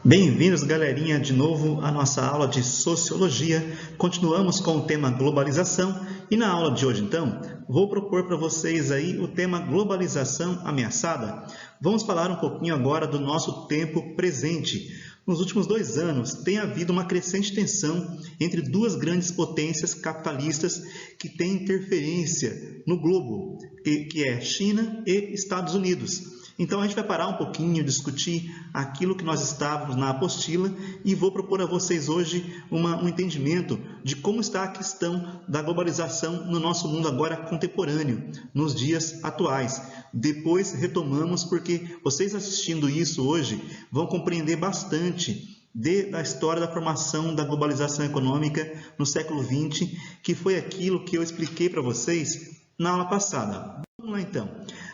Bem-vindos, galerinha, de novo à nossa aula de Sociologia. Continuamos com o tema globalização e na aula de hoje, então, vou propor para vocês aí o tema globalização ameaçada. Vamos falar um pouquinho agora do nosso tempo presente. Nos últimos 2 anos, tem havido uma crescente tensão entre duas grandes potências capitalistas que têm interferência no globo, que é China e Estados Unidos. Então, a gente vai parar um pouquinho, discutir aquilo que nós estávamos na apostila e vou propor a vocês hoje um entendimento de como está a questão da globalização no nosso mundo agora contemporâneo, nos dias atuais. Depois retomamos, porque vocês assistindo isso hoje vão compreender bastante da história da formação da globalização econômica no século XX, que foi aquilo que eu expliquei para vocês na aula passada. Vamos lá então.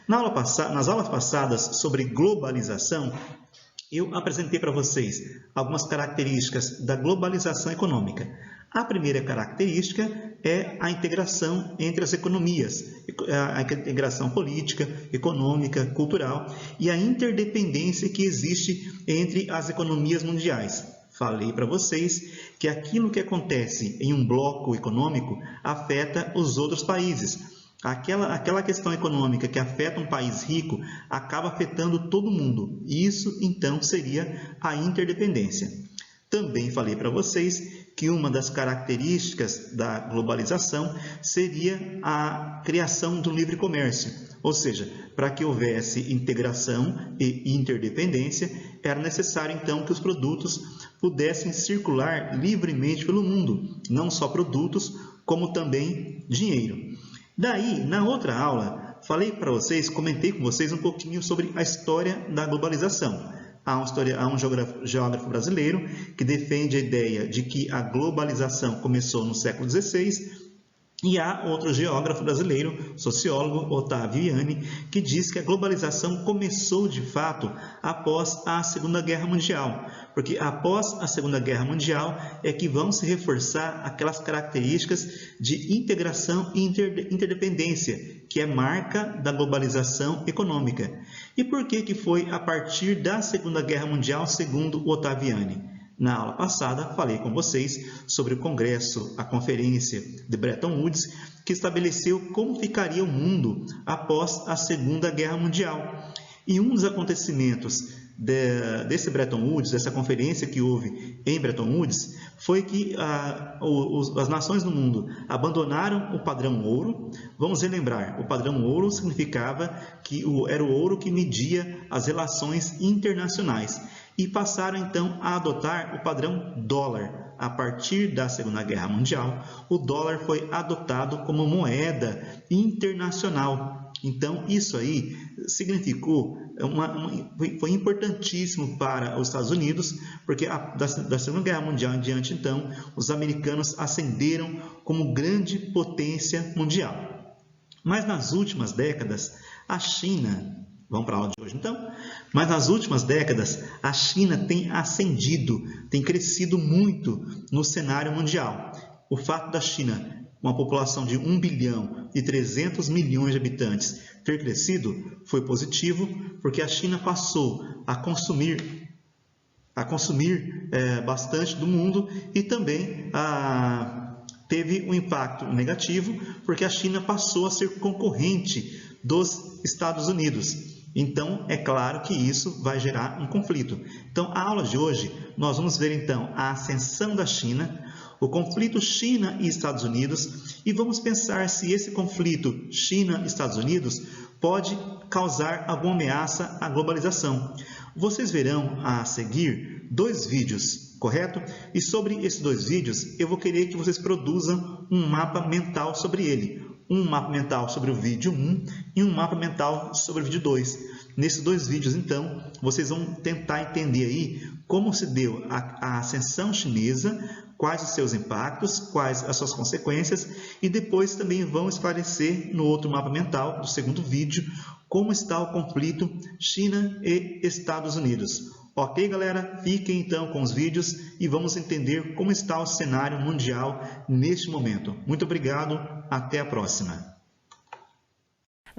Nas aulas passadas sobre globalização, eu apresentei para vocês algumas características da globalização econômica. A primeira característica é a integração entre as economias, a integração política, econômica, cultural e a interdependência que existe entre as economias mundiais. Falei para vocês que aquilo que acontece em um bloco econômico afeta os outros países. Aquela questão econômica que afeta um país rico acaba afetando todo mundo. Isso, então, seria a interdependência. Também falei para vocês que uma das características da globalização seria a criação do livre comércio. Ou seja, para que houvesse integração e interdependência, era necessário, então, que os produtos pudessem circular livremente pelo mundo. Não só produtos, como também dinheiro. Daí, na outra aula, comentei com vocês um pouquinho sobre a história da globalização. Há um geógrafo brasileiro que defende a ideia de que a globalização começou no século XVI, e há outro geógrafo brasileiro, sociólogo, Otávio Ianni, que diz que a globalização começou de fato após a Segunda Guerra Mundial, porque após a Segunda Guerra Mundial é que vão se reforçar aquelas características de integração e interdependência, que é marca da globalização econômica. E por que foi a partir da Segunda Guerra Mundial, segundo Otávio Ianni? Na aula passada, falei com vocês sobre o Congresso, a Conferência de Bretton Woods, que estabeleceu como ficaria o mundo após a Segunda Guerra Mundial. E um dos acontecimentos desse Bretton Woods, dessa conferência que houve em Bretton Woods, foi que as nações do mundo abandonaram o padrão ouro. Vamos relembrar, o padrão ouro significava que era o ouro que media as relações internacionais. E passaram então a adotar o padrão dólar. A partir da Segunda Guerra Mundial, o dólar foi adotado como moeda internacional. Então, isso aí significou, foi importantíssimo para os Estados Unidos, porque da Segunda Guerra Mundial em diante, então, os americanos ascenderam como grande potência mundial. Mas nas últimas décadas, a China... Vamos para a aula de hoje, então? Mas nas últimas décadas, a China tem ascendido, tem crescido muito no cenário mundial. O fato da China, uma população de 1 bilhão e 300 milhões de habitantes, ter crescido foi positivo, porque a China passou a consumir bastante do mundo e também teve um impacto negativo, porque a China passou a ser concorrente dos Estados Unidos. Então, é claro que isso vai gerar um conflito. Então, a aula de hoje, nós vamos ver então a ascensão da China, o conflito China e Estados Unidos, e vamos pensar se esse conflito China e Estados Unidos pode causar alguma ameaça à globalização. Vocês verão a seguir 2 vídeos, correto? E sobre esses 2 vídeos, eu vou querer que vocês produzam um mapa mental sobre ele. Um mapa mental sobre o vídeo 1 e um mapa mental sobre o vídeo 2. Nesses 2 vídeos, então, vocês vão tentar entender aí como se deu a ascensão chinesa, quais os seus impactos, quais as suas consequências, e depois também vão esclarecer no outro mapa mental, do segundo vídeo, como está o conflito China e Estados Unidos. Ok, galera? Fiquem então com os vídeos e vamos entender como está o cenário mundial neste momento. Muito obrigado, até a próxima.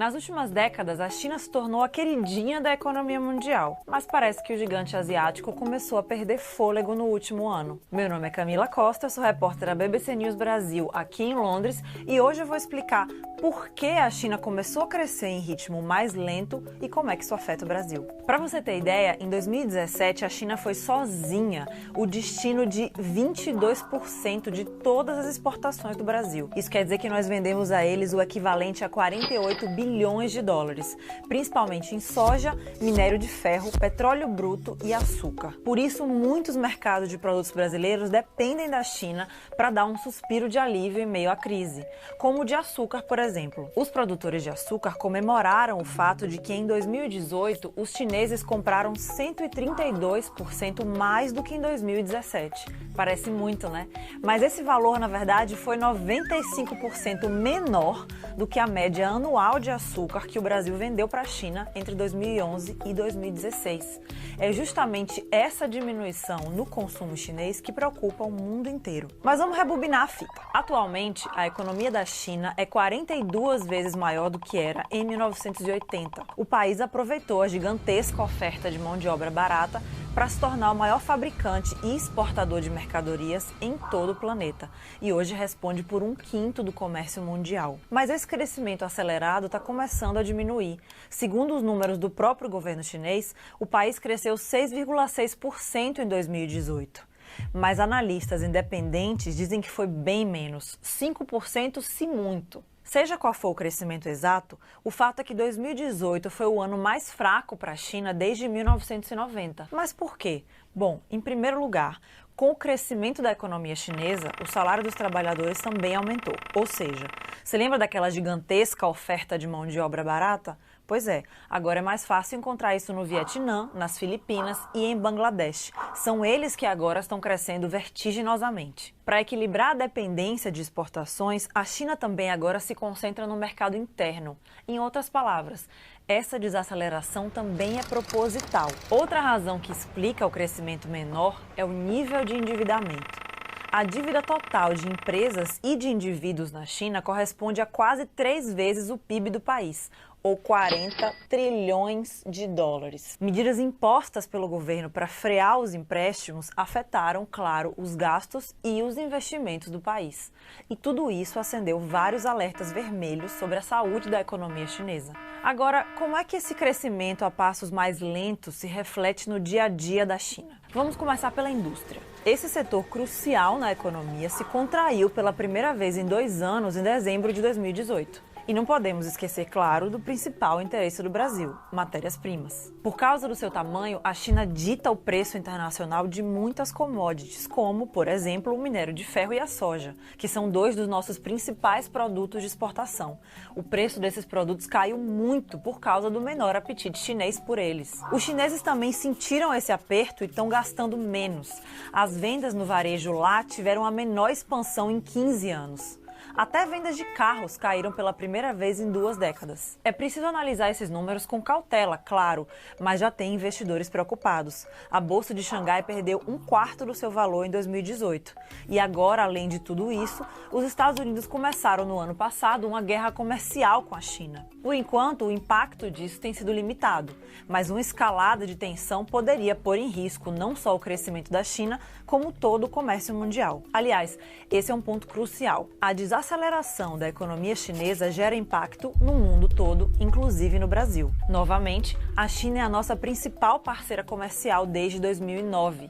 Nas últimas décadas, a China se tornou a queridinha da economia mundial, mas parece que o gigante asiático começou a perder fôlego no último ano. Meu nome é Camila Costa, sou repórter da BBC News Brasil aqui em Londres e hoje eu vou explicar por que a China começou a crescer em ritmo mais lento e como é que isso afeta o Brasil. Para você ter ideia, em 2017 a China foi sozinha o destino de 22% de todas as exportações do Brasil. Isso quer dizer que nós vendemos a eles o equivalente a 48 bilhões de dólares, principalmente em soja, minério de ferro, petróleo bruto e açúcar. Por isso, muitos mercados de produtos brasileiros dependem da China para dar um suspiro de alívio em meio à crise, como o de açúcar, por exemplo. Os produtores de açúcar comemoraram o fato de que em 2018 os chineses compraram 132% mais do que em 2017. Parece muito, né? Mas esse valor, na verdade, foi 95% menor do que a média anual de açúcar que o Brasil vendeu para a China entre 2011 e 2016. É justamente essa diminuição no consumo chinês que preocupa o mundo inteiro. Mas vamos rebobinar a fita. Atualmente, a economia da China é 42 vezes maior do que era em 1980. O país aproveitou a gigantesca oferta de mão de obra barata para se tornar o maior fabricante e exportador de mercadorias em todo o planeta, e hoje responde por 1/5 do comércio mundial. Mas esse crescimento acelerado está começando a diminuir. Segundo os números do próprio governo chinês, o país cresceu 6,6% em 2018. Mas analistas independentes dizem que foi bem menos, 5% se muito. Seja qual for o crescimento exato, o fato é que 2018 foi o ano mais fraco para a China desde 1990. Mas por quê? Bom, em primeiro lugar, com o crescimento da economia chinesa, o salário dos trabalhadores também aumentou. Ou seja, você lembra daquela gigantesca oferta de mão de obra barata? Pois é, agora é mais fácil encontrar isso no Vietnã, nas Filipinas e em Bangladesh. São eles que agora estão crescendo vertiginosamente. Para equilibrar a dependência de exportações, a China também agora se concentra no mercado interno. Em outras palavras, essa desaceleração também é proposital. Outra razão que explica o crescimento menor é o nível de endividamento. A dívida total de empresas e de indivíduos na China corresponde a quase 3 vezes o PIB do país, ou 40 trilhões de dólares. Medidas impostas pelo governo para frear os empréstimos afetaram, claro, os gastos e os investimentos do país. E tudo isso acendeu vários alertas vermelhos sobre a saúde da economia chinesa. Agora, como é que esse crescimento a passos mais lentos se reflete no dia a dia da China? Vamos começar pela indústria. Esse setor crucial na economia se contraiu pela primeira vez em 2 anos em dezembro de 2018. E não podemos esquecer, claro, do principal interesse do Brasil, matérias-primas. Por causa do seu tamanho, a China dita o preço internacional de muitas commodities, como, por exemplo, o minério de ferro e a soja, que são 2 dos nossos principais produtos de exportação. O preço desses produtos caiu muito por causa do menor apetite chinês por eles. Os chineses também sentiram esse aperto e estão gastando menos. As vendas no varejo lá tiveram a menor expansão em 15 anos. Até vendas de carros caíram pela primeira vez em 2 décadas. É preciso analisar esses números com cautela, claro, mas já tem investidores preocupados. A Bolsa de Xangai perdeu 1/4 do seu valor em 2018. E agora, além de tudo isso, os Estados Unidos começaram no ano passado uma guerra comercial com a China. Por enquanto, o impacto disso tem sido limitado, mas uma escalada de tensão poderia pôr em risco não só o crescimento da China, como todo o comércio mundial. Aliás, esse é um ponto crucial. A desaceleração da economia chinesa gera impacto no mundo todo, inclusive no Brasil. Novamente, a China é a nossa principal parceira comercial desde 2009.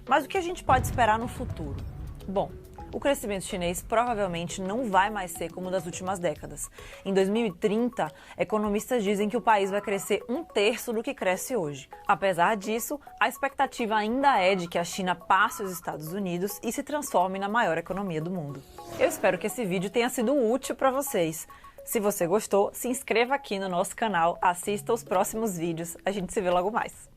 Mas o que a gente pode esperar no futuro? Bom, o crescimento chinês provavelmente não vai mais ser como das últimas décadas. Em 2030, economistas dizem que o país vai crescer 1/3 do que cresce hoje. Apesar disso, a expectativa ainda é de que a China passe os Estados Unidos e se transforme na maior economia do mundo. Eu espero que esse vídeo tenha sido útil para vocês. Se você gostou, se inscreva aqui no nosso canal, assista os próximos vídeos. A gente se vê logo mais.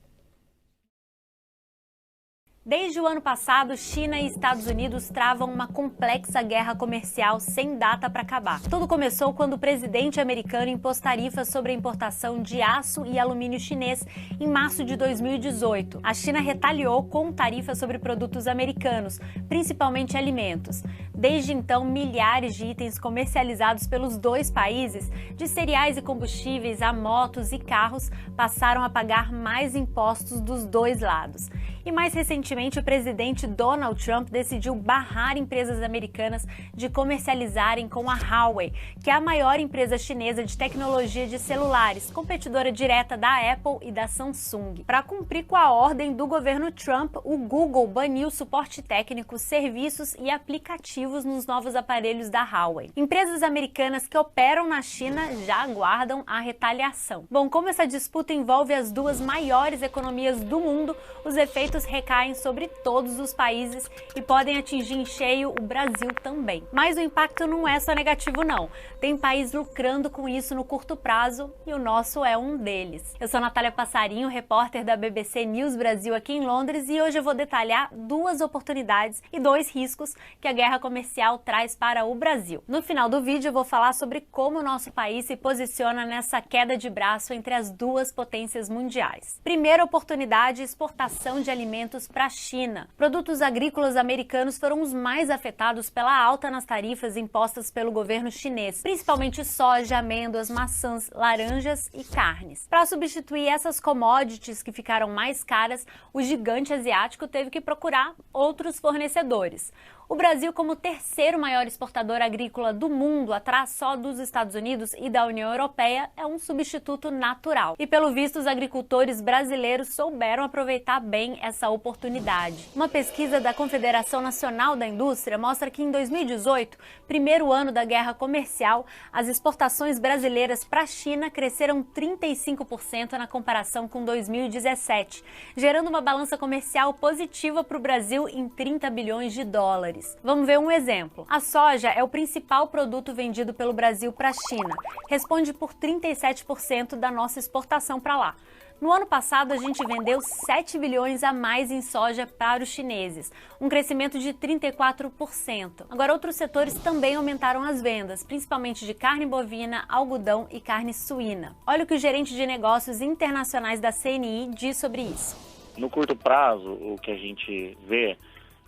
Desde o ano passado, China e Estados Unidos travam uma complexa guerra comercial sem data para acabar. Tudo começou quando o presidente americano impôs tarifas sobre a importação de aço e alumínio chinês em março de 2018. A China retaliou com tarifas sobre produtos americanos, principalmente alimentos. Desde então, milhares de itens comercializados pelos dois países, de cereais e combustíveis a motos e carros, passaram a pagar mais impostos dos dois lados. E mais recentemente, o presidente Donald Trump decidiu barrar empresas americanas de comercializarem com a Huawei, que é a maior empresa chinesa de tecnologia de celulares, competidora direta da Apple e da Samsung. Para cumprir com a ordem do governo Trump, o Google baniu suporte técnico, serviços e aplicativos nos novos aparelhos da Huawei. Empresas americanas que operam na China já aguardam a retaliação. Bom, como essa disputa envolve as duas maiores economias do mundo, os efeitos recaem sobre todos os países e podem atingir em cheio o Brasil também. Mas o impacto não é só negativo não. Tem país lucrando com isso no curto prazo e o nosso é um deles. Eu sou Natália Passarinho, repórter da BBC News Brasil aqui em Londres, e hoje eu vou detalhar duas oportunidades e dois riscos que a guerra comercial traz para o Brasil. No final do vídeo eu vou falar sobre como o nosso país se posiciona nessa queda de braço entre as duas potências mundiais. Primeira oportunidade: exportação de alimentos para a China. Produtos agrícolas americanos foram os mais afetados pela alta nas tarifas impostas pelo governo chinês, principalmente soja, amêndoas, maçãs, laranjas e carnes. Para substituir essas commodities que ficaram mais caras, o gigante asiático teve que procurar outros fornecedores. O Brasil, como o terceiro maior exportador agrícola do mundo, atrás só dos Estados Unidos e da União Europeia, é um substituto natural. E pelo visto, os agricultores brasileiros souberam aproveitar bem essa oportunidade. Uma pesquisa da Confederação Nacional da Indústria mostra que em 2018, primeiro ano da guerra comercial, as exportações brasileiras para a China cresceram 35% na comparação com 2017, gerando uma balança comercial positiva para o Brasil em 30 bilhões de dólares. Vamos ver um exemplo. A soja é o principal produto vendido pelo Brasil para a China. Responde por 37% da nossa exportação para lá. No ano passado, a gente vendeu 7 bilhões a mais em soja para os chineses, um crescimento de 34%. Agora, outros setores também aumentaram as vendas, principalmente de carne bovina, algodão e carne suína. Olha o que o gerente de negócios internacionais da CNI diz sobre isso. No curto prazo, o que a gente vê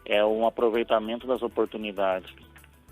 é um aproveitamento das oportunidades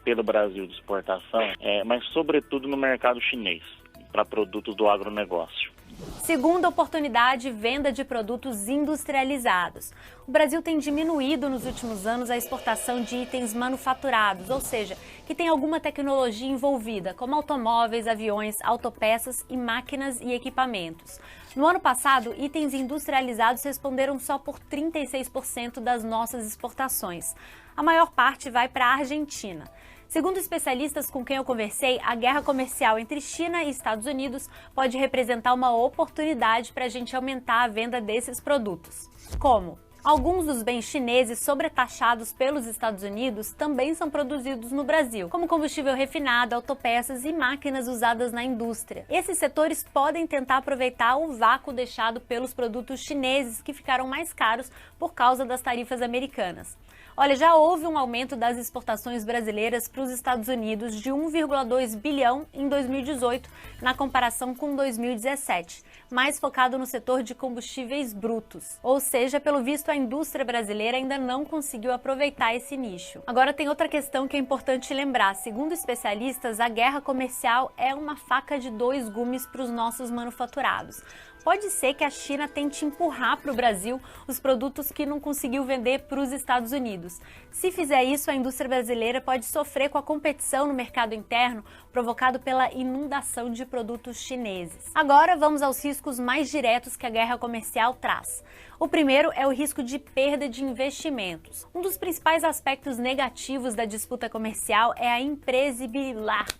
pelo Brasil de exportação, mas sobretudo no mercado chinês, para produtos do agronegócio. Segunda oportunidade: venda de produtos industrializados. O Brasil tem diminuído nos últimos anos a exportação de itens manufaturados, ou seja, que tem alguma tecnologia envolvida, como automóveis, aviões, autopeças e máquinas e equipamentos. No ano passado, itens industrializados responderam só por 36% das nossas exportações. A maior parte vai para a Argentina. Segundo especialistas com quem eu conversei, a guerra comercial entre China e Estados Unidos pode representar uma oportunidade para a gente aumentar a venda desses produtos. Como? Alguns dos bens chineses sobretaxados pelos Estados Unidos também são produzidos no Brasil, como combustível refinado, autopeças e máquinas usadas na indústria. Esses setores podem tentar aproveitar o vácuo deixado pelos produtos chineses, que ficaram mais caros por causa das tarifas americanas. Olha, já houve um aumento das exportações brasileiras para os Estados Unidos de 1,2 bilhão em 2018, na comparação com 2017, mais focado no setor de combustíveis brutos. Ou seja, pelo visto, a indústria brasileira ainda não conseguiu aproveitar esse nicho. Agora tem outra questão que é importante lembrar. Segundo especialistas, a guerra comercial é uma faca de dois gumes para os nossos manufaturados. Pode ser que a China tente empurrar para o Brasil os produtos que não conseguiu vender para os Estados Unidos. Se fizer isso, a indústria brasileira pode sofrer com a competição no mercado interno provocado pela inundação de produtos chineses. Agora vamos aos riscos mais diretos que a guerra comercial traz. O primeiro é o risco de perda de investimentos. Um dos principais aspectos negativos da disputa comercial é a imprevisibilidade.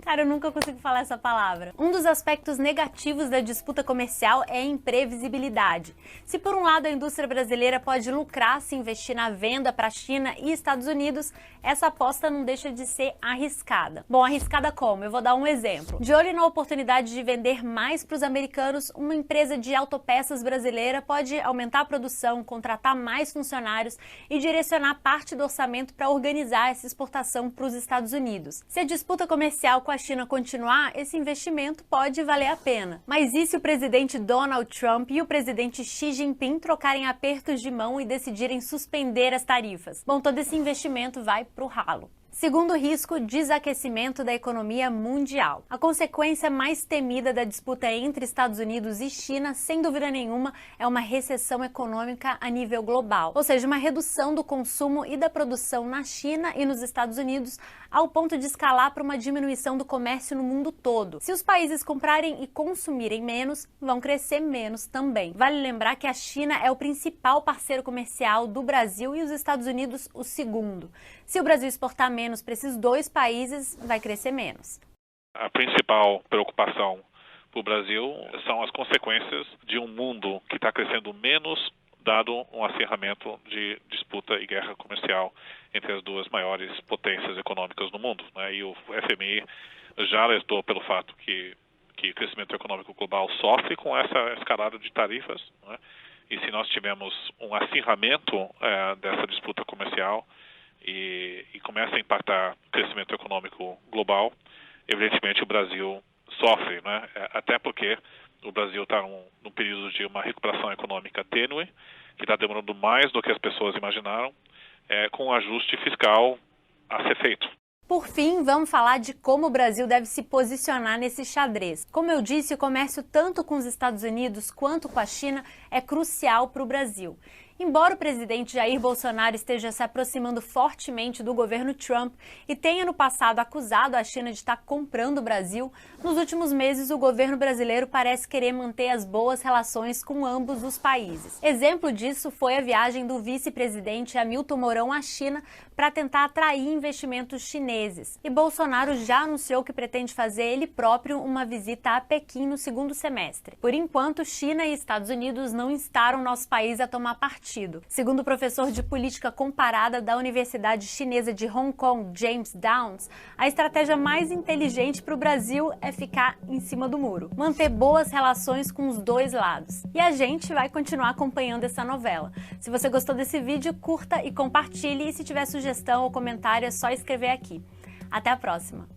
Cara, eu nunca consigo falar essa palavra. Um dos aspectos negativos da disputa comercial é a imprevisibilidade. Se por um lado a indústria brasileira pode lucrar se investir na venda para a China e Estados Unidos, essa aposta não deixa de ser arriscada. Bom, arriscada como? Eu vou dar um exemplo. De olho na oportunidade de vender mais para os americanos, uma empresa de autopeças brasileira pode aumentar a produção, contratar mais funcionários e direcionar parte do orçamento para organizar essa exportação para os Estados Unidos. Se a disputa comercial com a China continuar, esse investimento pode valer a pena. Mas e se o presidente Donald Trump e o presidente Xi Jinping trocarem apertos de mão e decidirem suspender as tarifas? Bom, todo esse investimento vai pro ralo. Segundo risco, desaquecimento da economia mundial. A consequência mais temida da disputa entre Estados Unidos e China, sem dúvida nenhuma, é uma recessão econômica a nível global. Ou seja, uma redução do consumo e da produção na China e nos Estados Unidos, ao ponto de escalar para uma diminuição do comércio no mundo todo. Se os países comprarem e consumirem menos, vão crescer menos também. Vale lembrar que a China é o principal parceiro comercial do Brasil e os Estados Unidos o segundo. Se o Brasil exportar menos para esses dois países, vai crescer menos. A principal preocupação para o Brasil são as consequências de um mundo que está crescendo menos, dado um acirramento de disputa e guerra comercial entre as duas maiores potências econômicas do mundo, né? E o FMI já alertou pelo fato que o crescimento econômico global sofre com essa escalada de tarifas, né? E se nós tivermos um acirramento dessa disputa comercial, e começa a impactar o crescimento econômico global, evidentemente o Brasil sofre, né? Até porque o Brasil está num período de uma recuperação econômica tênue, que está demorando mais do que as pessoas imaginaram, com um ajuste fiscal a ser feito. Por fim, vamos falar de como o Brasil deve se posicionar nesse xadrez. Como eu disse, o comércio tanto com os Estados Unidos quanto com a China é crucial para o Brasil. Embora o presidente Jair Bolsonaro esteja se aproximando fortemente do governo Trump e tenha no passado acusado a China de estar comprando o Brasil, nos últimos meses o governo brasileiro parece querer manter as boas relações com ambos os países. Exemplo disso foi a viagem do vice-presidente Hamilton Mourão à China para tentar atrair investimentos chineses. E Bolsonaro já anunciou que pretende fazer ele próprio uma visita a Pequim no segundo semestre. Por enquanto, China e Estados Unidos não instaram nosso país a tomar partido. Segundo o professor de política comparada da Universidade Chinesa de Hong Kong, James Downs, a estratégia mais inteligente para o Brasil é ficar em cima do muro, manter boas relações com os dois lados. E a gente vai continuar acompanhando essa novela. Se você gostou desse vídeo, curta e compartilhe, e se tiver sugestão ou comentário é só escrever aqui. Até a próxima!